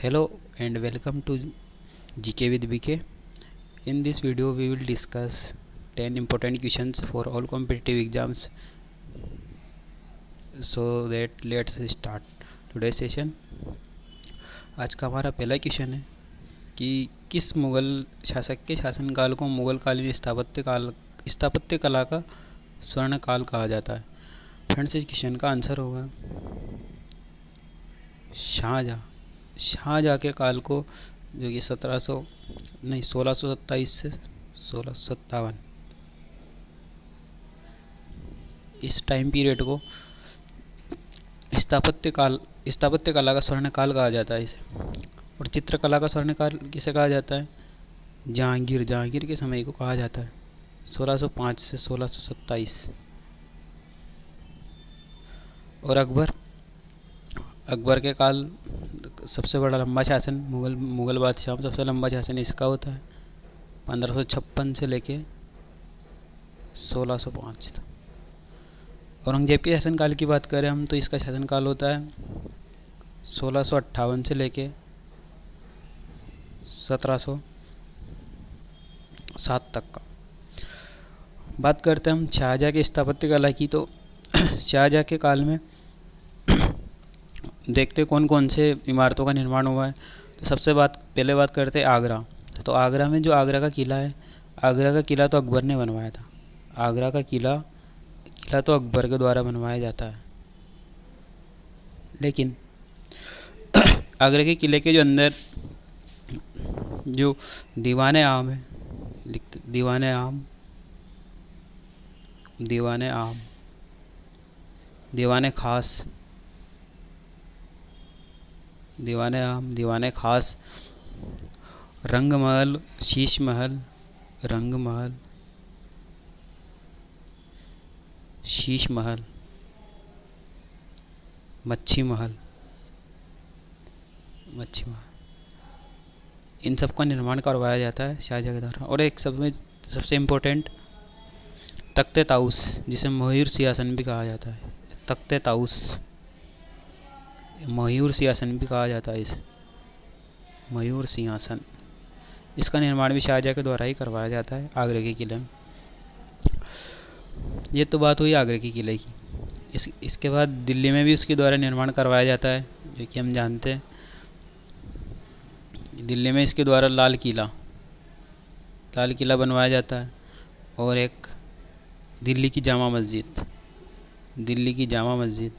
Hello and welcome to GK with BK. In this video, we will discuss 10 important questions for all competitive exams. So let's start today's session. आज का हमारा पहला question है कि किस मुगल शासक के शासनकाल को मुगल कालीन स्थापत्य कला का स्वर्ण काल कहा जाता है। फ्रेंड्स, इस क्वेश्चन का आंसर होगा शाहजहाँ के काल को, जो कि 1627 से 1657, इस टाइम पीरियड को स्थापत्य कला का स्वर्ण काल कहा जाता है इसे। और चित्रकला का स्वर्ण काल किसे कहा जाता है? जहांगीर के समय को कहा जाता है, 1605 से 1627। और अकबर के काल सबसे बड़ा लंबा शासन मुगल बादशाह में सबसे लंबा शासन इसका होता है, 1556 से लेके 1605 तक। औरंगजेब के शासनकाल की बात करें हम तो इसका शासनकाल होता है 1658 से लेके 1707 तक का। बात करते हैं हम शाहजहाँ के स्थापत्य कला की, तो शाहजहाँ के काल में देखते कौन कौन से इमारतों का निर्माण हुआ है। तो पहले बात करते हैं आगरा। तो आगरा में जो आगरा का किला है, आगरा का किला तो अकबर ने बनवाया था। आगरा का किला तो अकबर के द्वारा बनवाया जाता है। लेकिन आगरा के किले के जो अंदर जो दीवाने आम है, दीवाने आम, दीवाने खास, रंगमहल, शीश महल, मच्छी महल, इन सब का निर्माण करवाया जाता है शाहजहाँ के द्वारा। और एक सबसे इम्पोर्टेंट तख्ते ताउस, जिसे मयूर सिंहासन भी कहा जाता है। तख्ते ताउस, मयूर सिंहासन भी कहा जाता है इसे, मयूर सिंहासन। इसका निर्माण भी शाहजहाँ के द्वारा ही करवाया जाता है आगरे के किले में। ये तो बात हुई आगरे के किले की। इसके बाद दिल्ली में भी उसके द्वारा निर्माण करवाया जाता है, जो कि हम जानते हैं। दिल्ली में इसके द्वारा लाल किला बनवाया जाता है। और एक दिल्ली की जामा मस्जिद,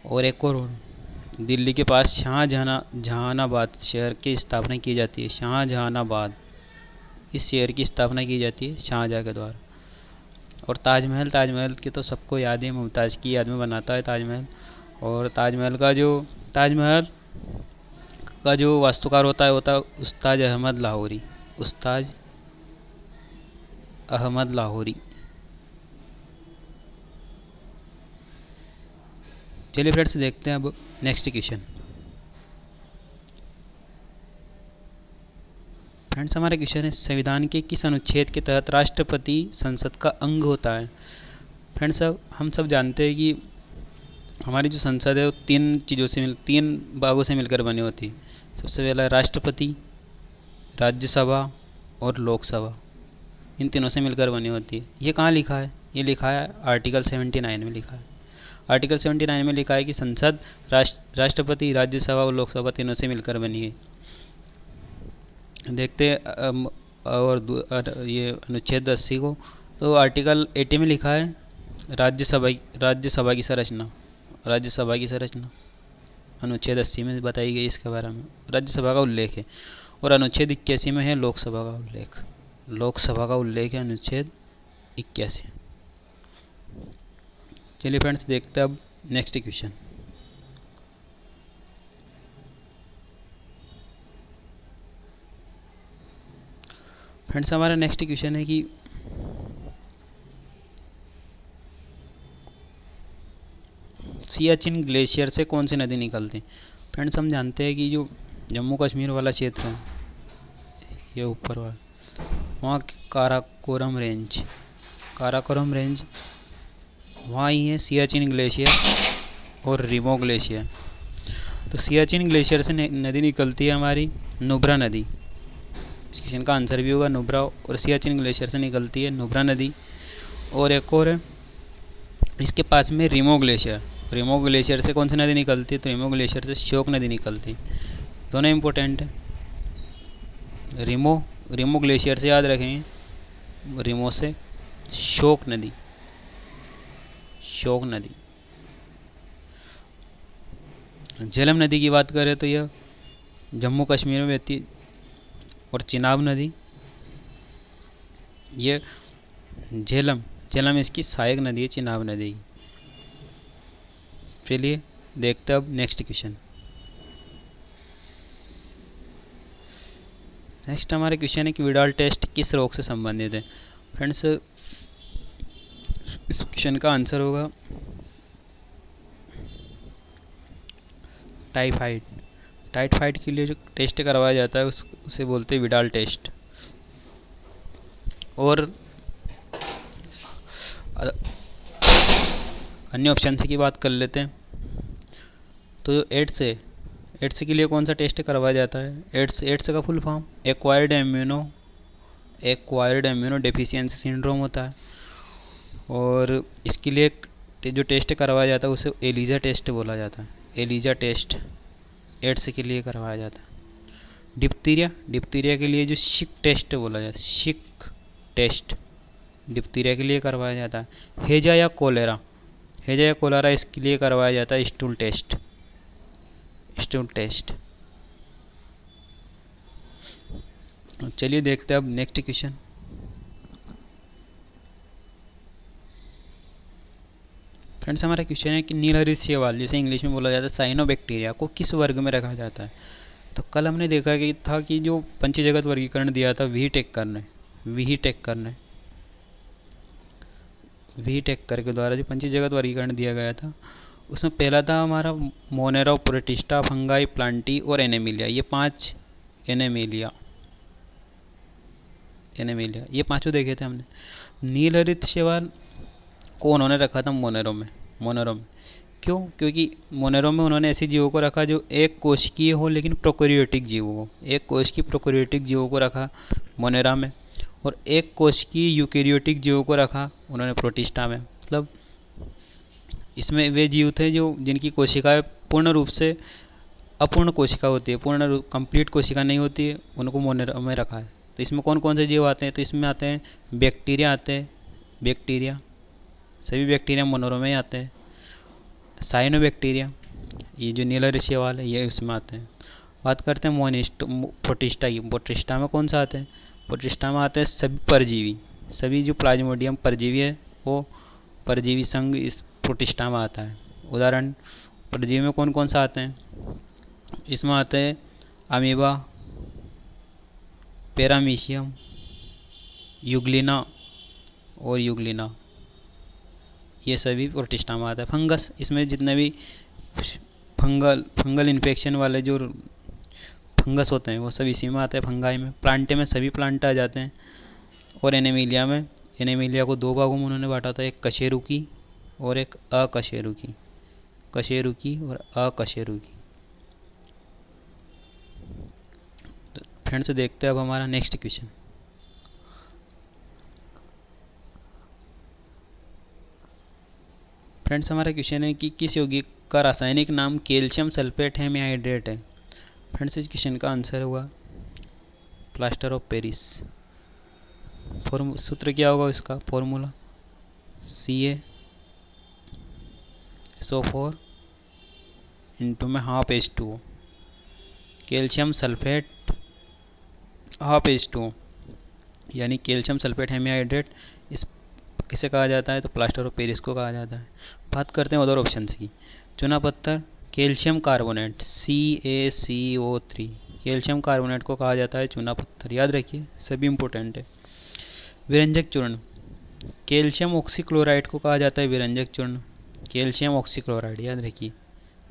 और एक और दिल्ली के पास जहानाबाद शहर की स्थापना की जाती है। शाहजहानाबाद, इस शहर की स्थापना की जाती है शाहजहाँ के द्वारा। और ताजमहल की तो सबको याद है, मुमताज़ की याद में बनाता है ताजमहल। और ताजमहल का जो वास्तुकार होता है उस्ताद अहमद लाहौरी। चलिए फ्रेंड्स, देखते हैं अब नेक्स्ट क्वेश्चन। फ्रेंड्स, हमारा क्वेश्चन है संविधान के किस अनुच्छेद के तहत राष्ट्रपति संसद का अंग होता है? फ्रेंड्स, हम सब जानते हैं कि हमारी जो संसद है वो तीन भागों से मिलकर बनी होती है। सबसे पहला राष्ट्रपति, राज्यसभा और लोकसभा, इन तीनों से मिलकर बनी होती है। ये कहाँ लिखा है? ये लिखा है आर्टिकल 79 में लिखा है। आर्टिकल 79 में लिखा है कि संसद राष्ट्रपति, राज्यसभा और लोकसभा तीनों से मिलकर बनी है। देखते और ये अनुच्छेद 80 को, तो आर्टिकल 80 में लिखा है राज्यसभा की संरचना। अनुच्छेद 80 में बताई गई इसके बारे में, राज्यसभा का उल्लेख है। और अनुच्छेद 81 में है लोकसभा का उल्लेख है, अनुच्छेद 81। चलिए फ्रेंड्स, देखते हैं अब नेक्स्ट क्वेश्चन। फ्रेंड्स, हमारा नेक्स्ट क्वेश्चन है कि सियाचिन ग्लेशियर से कौन सी नदी निकलती? फ्रेंड्स, हम जानते हैं कि जो जम्मू कश्मीर वाला क्षेत्र है, ये ऊपर वाला, वहाँ काराकोरम रेंज, वहाँ ही है सियाचिन ग्लेशियर और रिमो ग्लेशियर। तो सियाचिन ग्लेशियर से नदी निकलती है हमारी नुब्रा नदी। इस क्वेश्चन का आंसर भी होगा नुब्रा, और सियाचिन ग्लेशियर से निकलती है नुब्रा नदी। और एक और है इसके पास में रिमो ग्लेशियर। रिमो ग्लेशियर से कौन सी नदी निकलती है? तो रिमो ग्लेशियर से श्योक नदी निकलती है। दोनों इम्पोर्टेंट है। रिमो ग्लेशियर से याद रखेंगे, रिमो से श्योक नदी। झेलम नदी की बात करें तो यह जम्मू कश्मीर में बहती है। और चिनाब नदी, ये झेलम इसकी सहायक नदी है चिनाब नदी की। चलिए देखते हैं अब नेक्स्ट क्वेश्चन। नेक्स्ट हमारे क्वेश्चन है कि विडाल टेस्ट किस रोग से संबंधित है? फ्रेंड्स, इस क्वेश्चन का आंसर होगा टाइफाइड के लिए जो टेस्ट करवाया जाता है उसे बोलते हैं विडाल टेस्ट। और अन्य ऑप्शन की बात कर लेते हैं। तो जो एड्स के लिए कौन सा टेस्ट करवाया जाता है? एड्स का full form acquired immuno deficiency syndrome होता है। और इसके लिए जो टेस्ट करवाया जाता है उसे एलिजा टेस्ट बोला जाता है। एलिजा टेस्ट एड्स के लिए करवाया जाता है। डिप्थीरिया के लिए जो शिक टेस्ट बोला जाता है, शिक टेस्ट डिप्थीरिया के लिए करवाया जाता है। हेजा या कोलेरा इसके लिए करवाया जाता है स्टूल टेस्ट। चलिए देखते हैं अब नेक्स्ट क्वेश्चन। फ्रेंड्स, हमारा क्वेश्चन है कि नीलहरित शैवाल, जिसे इंग्लिश में बोला जाता है साइनोबैक्टीरिया, को किस वर्ग में रखा जाता है? तो कल हमने देखा कि था कि जो पंचजगत वर्गीकरण दिया था वीटेकर के द्वारा जो पंचजगत वर्गीकरण दिया गया था, उसमें पहला था हमारा मोनेरा, प्रोटिस्टा, फंगाई, प्लांटी और एनेमिलिया। ये 5 एनेमिलिया ये पांचों देखे थे हमने। नीलहरित शैवाल को उन्होंने रखा था मोनेरो में। क्यों? क्योंकि मोनेरो में उन्होंने ऐसे जीवों को रखा जो एक कोशिकीय हो लेकिन प्रोकैरियोटिक जीवों को, एक कोशिकीय प्रोकैरियोटिक जीवों को रखा मोनेरा में, और एक कोशिकीय यूकैरियोटिक जीवों को रखा उन्होंने प्रोटिस्टा में। मतलब इसमें वे जीव थे जो जिनकी कोशिकाएं पूर्ण रूप से अपूर्ण कोशिका होती है, कंप्लीट कोशिका नहीं होती है, उनको मोनेरा में रखा है। तो इसमें कौन कौन से जीव आते हैं? तो इसमें आते हैं बैक्टीरिया सभी बैक्टीरिया मोनेरो में ही आते हैं। साइनोबैक्टीरिया, ये जो नीलहरित शैवाल है, ये इसमें आते हैं। बात करते हैं प्रोटिस्टा की। प्रोटिस्टा में कौन सा आते हैं? प्रोटिस्टा में आते हैं सभी परजीवी, सभी जो प्लाज्मोडियम परजीवी है वो परजीवी संघ इस प्रोटिस्टा में आता है। उदाहरण, परजीवी में कौन कौन सा आते हैं? इसमें आते हैं अमीबा, पैरामीशियम, यूग्लिना, ये सभी प्रोटिस्टा में आता है। फंगस, इसमें जितने भी फंगल इन्फेक्शन वाले जो फंगस होते हैं वो सब इसी में आते हैं, फंगाई में। प्लांटे में सभी प्लांट आ जाते हैं। और एनेमिलिया को 2 भागों में उन्होंने बांटा था, एक कशेरुकी और एक अकशेरुकी। और अकशेरुकी। तो फ्रेंड्स, देखते हैं अब हमारा नेक्स्ट क्वेश्चन। फ्रेंड्स, हमारा क्वेश्चन है कि किस यौगिक का रासायनिक नाम कैल्शियम सल्फेट हेमीहाइड्रेट है? फ्रेंड्स, इस क्वेश्चन का आंसर होगा प्लास्टर ऑफ पेरिस। सूत्र क्या होगा इसका? फॉर्मूला CaSO4 इंटू में half H2O। Calcium sulphate half H2O यानी कैल्शियम सल्फेट हेमीहाइड्रेट। इस किसे कहा जाता है? तो प्लास्टर ऑफ पेरिस को कहा जाता है। बात करते हैं अदर ऑप्शन की। चुना पत्थर, calcium carbonate CaCO3, calcium carbonate को कहा जाता है चूना पत्थर। याद रखिए, सभी इंपॉर्टेंट है। विरंजक चूर्ण, कैल्शियम ऑक्सीक्लोराइड को कहा जाता है विरंजक चूर्ण। कैल्शियम ऑक्सीक्लोराइड याद रखिए,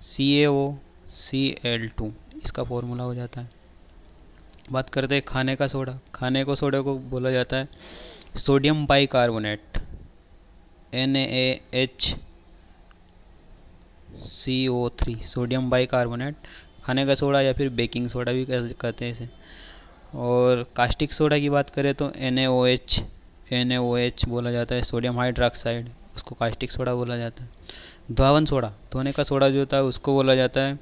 CaOCl2 इसका फॉर्मूला हो जाता है। बात करते हैं खाने का सोडा। सोडा को बोला जाता है sodium bicarbonate NaH CO3 sodium bicarbonate, खाने का सोडा या फिर बेकिंग सोडा भी कहते हैं इसे। और कास्टिक सोडा की बात करें तो NaOH बोला जाता है, सोडियम हाइड्रोक्साइड, उसको कास्टिक सोडा बोला जाता है। धावन सोडा, धोने का सोडा जो होता है उसको बोला जाता है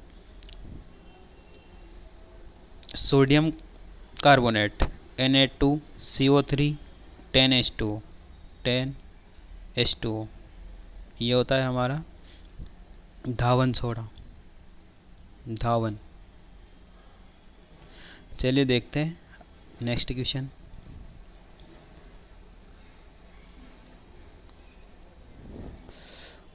सोडियम कार्बोनेट, Na2CO3 10H2O। ये होता है हमारा धावन सोडा, धावन। चलिए देखते हैं नेक्स्ट क्वेश्चन।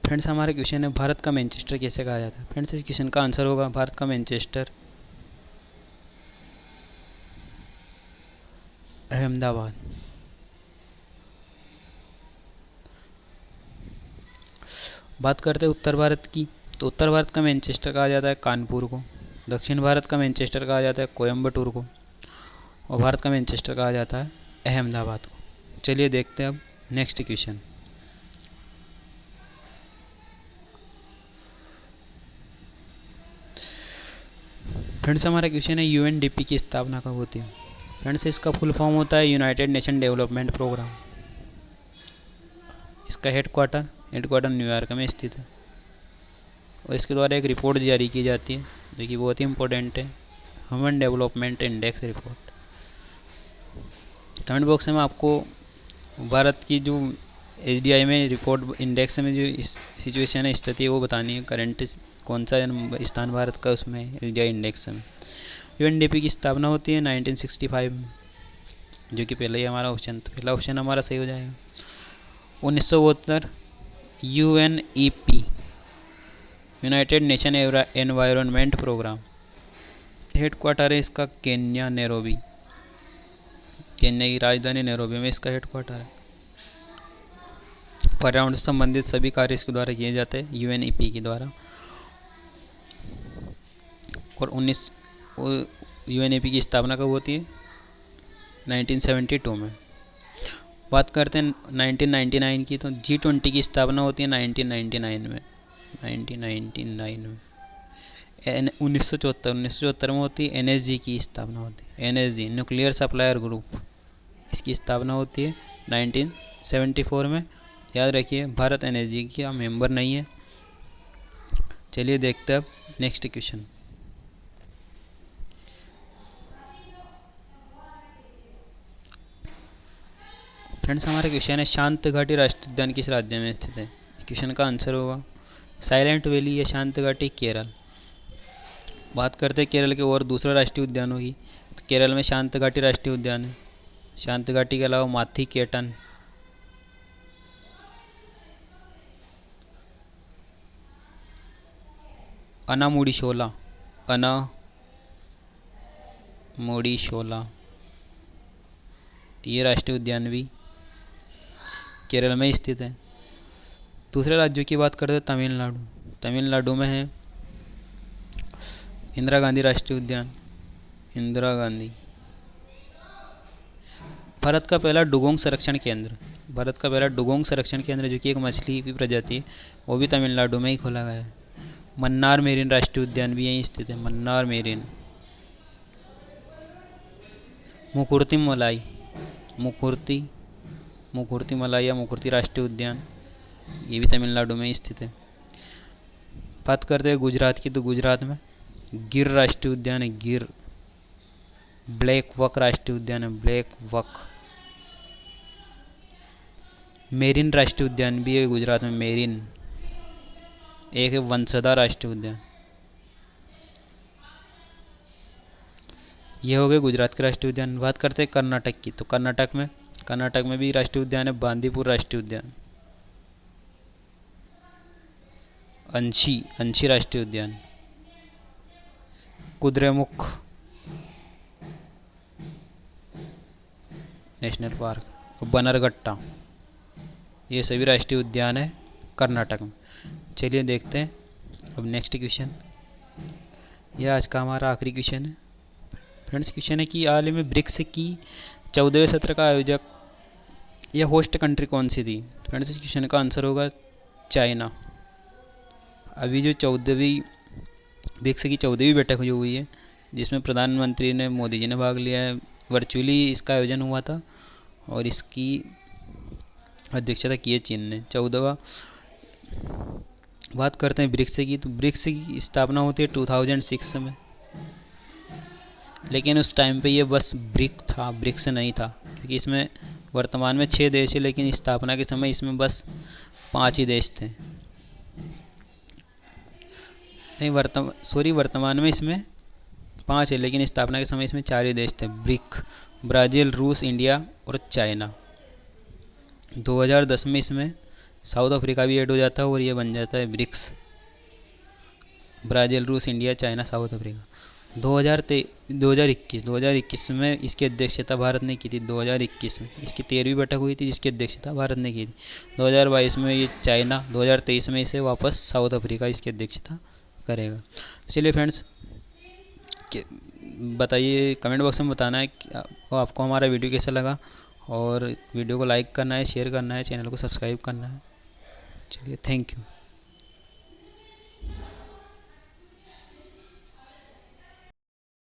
फ्रेंड्स हमारा क्वेश्चन है भारत का मैनचेस्टर कैसे कहा जाता है। फ्रेंड्स इस क्वेश्चन का आंसर होगा भारत का मैनचेस्टर अहमदाबाद। बात करते हैं उत्तर भारत की, तो उत्तर भारत का मैनचेस्टर कहा जाता है कानपुर को, दक्षिण भारत का मैनचेस्टर कहा जाता है कोयम्बटूर को, और भारत का मैनचेस्टर कहा जाता है अहमदाबाद को। चलिए देखते हैं अब नेक्स्ट क्वेश्चन। फ्रेंड्स हमारा क्वेश्चन है UNDP की स्थापना कब होती है। फ्रेंड्स इसका फुल फॉर्म होता है यूनाइटेड नेशन डेवलपमेंट प्रोग्राम। इसका हेडक्वार्टर न्यूयॉर्क में स्थित है, और इसके द्वारा एक रिपोर्ट जारी की जाती है जो कि बहुत ही इम्पोर्टेंट है, human development index report. Comment box में आपको भारत की जो HDI में रिपोर्ट इंडेक्स में जो सिचुएशन है, स्थिति है, वो बतानी है, करंट कौन सा स्थान भारत का उसमें HDI इंडेक्स में। UNDP की स्थापना होती है 1965 में, जो कि पहले ही हमारा ऑप्शन, तो पहला ऑप्शन हमारा सही हो जाएगा। 1972 UNEP united nation environment programme, headquarter है इसका केन्या नैरोबी, केन्या की राजधानी नैरोबी में इसका हेडक्वार्टर है। पर्यावरण से संबंधित सभी कार्य इसके द्वारा किए जाते हैं UNEP के द्वारा। और UNEP की स्थापना कब होती है 1972 में। बात करते हैं 1999 की, तो G20 की स्थापना होती है 1999 में, 1974 में होती है NSG की स्थापना होती है, NSG न्यूक्लियर सप्लायर ग्रुप, इसकी स्थापना होती है 1974 में। याद रखिए भारत NSG का मेंबर नहीं है। चलिए देखते हैं अब नेक्स्ट क्वेश्चन। फ्रेंड्स हमारा क्वेश्चन है शांत घाटी राष्ट्रीय उद्यान किस राज्य में स्थित है। इस क्वेश्चन का आंसर होगा साइलेंट वैली या शांत घाटी केरल। बात करते हैं केरल के और दूसरा राष्ट्रीय उद्यानों की, तो केरल में शांत घाटी राष्ट्रीय उद्यान है। शांत घाटी के अलावा माथी केटन, अनामुडीशोला ये राष्ट्रीय उद्यान भी केरल में स्थित है। दूसरे राज्यों की बात करते हैं तमिलनाडु में है इंदिरा गांधी राष्ट्रीय उद्यान, इंदिरा गांधी। भारत का पहला डुगोंग संरक्षण केंद्र जो कि एक मछली की प्रजाति है, वो भी तमिलनाडु में ही खोला गया है। मन्नार मेरीन राष्ट्रीय उद्यान भी यहीं स्थित है, मन्नार मेरीन। मुकुर्ती मलाई या मुकुर्ती राष्ट्रीय उद्यान, ये भी तमिलनाडु में ही स्थित है। बात करते हैं गुजरात की, तो गुजरात में गिर राष्ट्रीय उद्यान है, गिर। ब्लैक वक राष्ट्रीय उद्यान है, ब्लैक वक। मेरिन राष्ट्रीय उद्यान भी है गुजरात में, मेरिन। एक है वंसदा राष्ट्रीय उद्यान। ये हो गए गुजरात के राष्ट्रीय उद्यान। बात करते हैं कर्नाटक की, तो कर्नाटक में भी राष्ट्रीय उद्यान है, बांदीपुर राष्ट्रीय उद्यान। अंशी राष्ट्रीय उद्यान। कुद्रेमुख नेशनल पार्क, बनरघट्टा, ये सभी राष्ट्रीय उद्यान है कर्नाटक में। चलिए देखते हैं अब नेक्स्ट क्वेश्चन। यह आज का हमारा आखिरी क्वेश्चन है। फ्रेंड्स क्वेश्चन है कि हाल ही में ब्रिक्स की 14वें सत्र का आयोजक या होस्ट कंट्री कौन सी थी। फ्रेंड्स इस क्वेश्चन का आंसर होगा चाइना। अभी जो 14वीं ब्रिक्स की 14वीं बैठक जो हुई है, जिसमें प्रधानमंत्री ने मोदी जी ने भाग लिया है, वर्चुअली इसका आयोजन हुआ था और इसकी अध्यक्षता की है चीन ने। 14वां बात करते हैं ब्रिक्स की, तो ब्रिक्स की स्थापना होती है 2006 में, लेकिन उस टाइम पे ये बस ब्रिक था, ब्रिक्स नहीं था, क्योंकि इसमें वर्तमान में 6 देश है, लेकिन स्थापना के समय इसमें बस 5 ही देश थे। नहीं, वर्तमान में इसमें 5 है, लेकिन स्थापना के समय इसमें 4 ही देश थे, ब्रिक, ब्राज़ील, रूस, इंडिया और चाइना। 2010 में इसमें साउथ अफ्रीका भी ऐड हो जाता है और ये बन जाता है ब्रिक्स, ब्राज़ील, रूस, इंडिया, चाइना, साउथ अफ्रीका। 2021 में इसकी अध्यक्षता भारत ने की थी। 2021 में इसकी 13वीं बैठक हुई थी, जिसकी अध्यक्षता भारत ने की थी। 2022 में ये चाइना, 2023 में इसे वापस साउथ अफ्रीका इसकी अध्यक्षता करेगा। चलिए फ्रेंड्स, बताइए, कमेंट बॉक्स में बताना है कि आपको हमारा वीडियो कैसा लगा, और वीडियो को लाइक करना है, शेयर करना है, चैनल को सब्सक्राइब करना है। चलिए, थैंक यू।